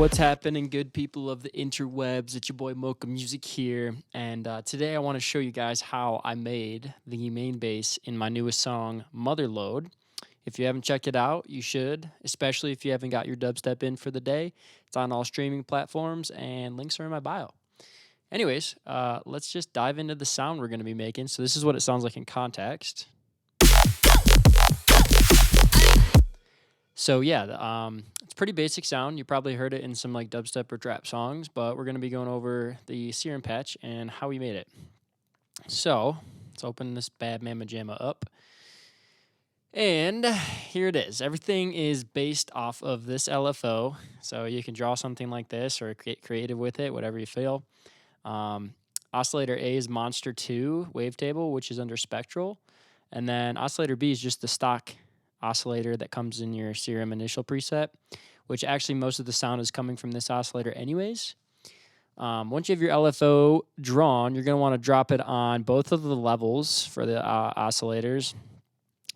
What's happening, good people of the interwebs? It's your boy Mocha Music here, and today I want to show you guys how I made the main bass in my newest song, MOTHERLOAD. If you haven't checked it out, you should, especially if you haven't got your dubstep in for the day. It's on all streaming platforms, and links are in my bio. Anyways, let's just dive into the sound we're going to be making. So this is what it sounds like in context. So yeah, it's pretty basic sound. You probably heard it in some like dubstep or trap songs, but we're going to be going over the Serum patch and how we made it. So let's open this bad mamma jamma up. And here it is. Everything is based off of this LFO. So you can draw something like this or get creative with it, whatever you feel. Oscillator A is Monster 2 wavetable, which is under Spectral. And then Oscillator B is just the stock oscillator that comes in your Serum initial preset, which actually most of the sound is coming from this oscillator anyways. Once you have your LFO drawn, you're going to want to drop it on both of the levels for the oscillators.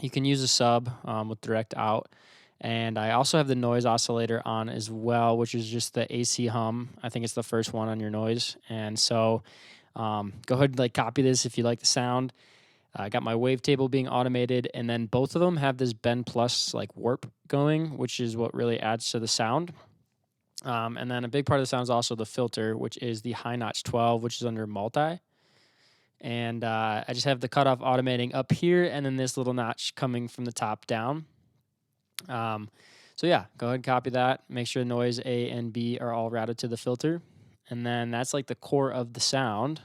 You can use a sub with direct out. And I also have the noise oscillator on as well, which is just the AC hum. I think it's the first one on your noise. And so go ahead and like copy this if you like the sound. I got my wavetable being automated, and then both of them have this bend plus like warp going, which is what really adds to the sound. And then a big part of the sound is also the filter, which is the high notch 12, which is under multi. And I just have the cutoff automating up here, and then this little notch coming from the top down. So yeah, go ahead and copy that. Make sure noise A and B are all routed to the filter. And then that's like the core of the sound.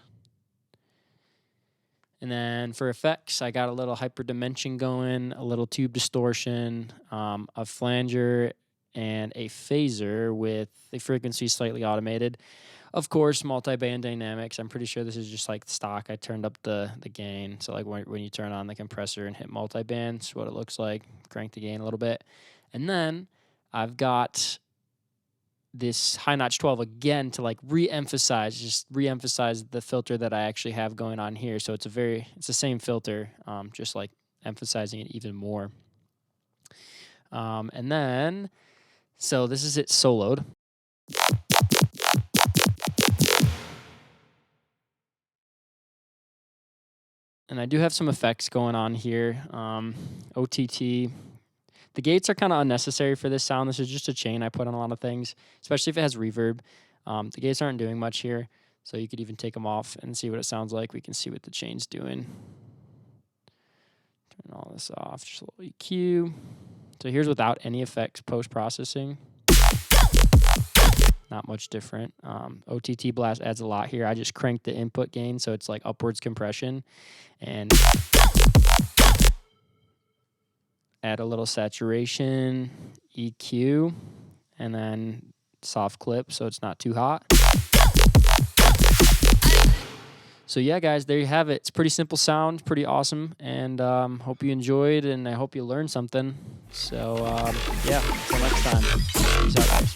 And then for effects, I got a little hyperdimension going, a little tube distortion, a flanger, and a phaser with the frequency slightly automated. Of course, multi-band dynamics. I'm pretty sure this is just like stock. I turned up the gain. So like when you turn on the compressor and hit multi-band, it's what it looks like. Crank the gain a little bit. And then I've got this high notch 12 again to like re-emphasize the filter that I actually have going on here. So it's the same filter, just like emphasizing it even more. And then, so this is it soloed. And I do have some effects going on here. OTT. The gates are kind of unnecessary for this sound. This is just a chain I put on a lot of things, especially if it has reverb. The gates aren't doing much here, so you could even take them off and see what it sounds like. We can see what the chain's doing. Turn all this off, just a little EQ. So here's without any effects post-processing. Not much different. OTT blast adds a lot here. I just cranked the input gain, so it's like upwards compression. And add a little saturation, EQ, and then soft clip so it's not too hot. So yeah, guys, there you have it. It's pretty simple sound, pretty awesome, and hope you enjoyed, and I hope you learned something. So yeah, until next time. Peace out, guys.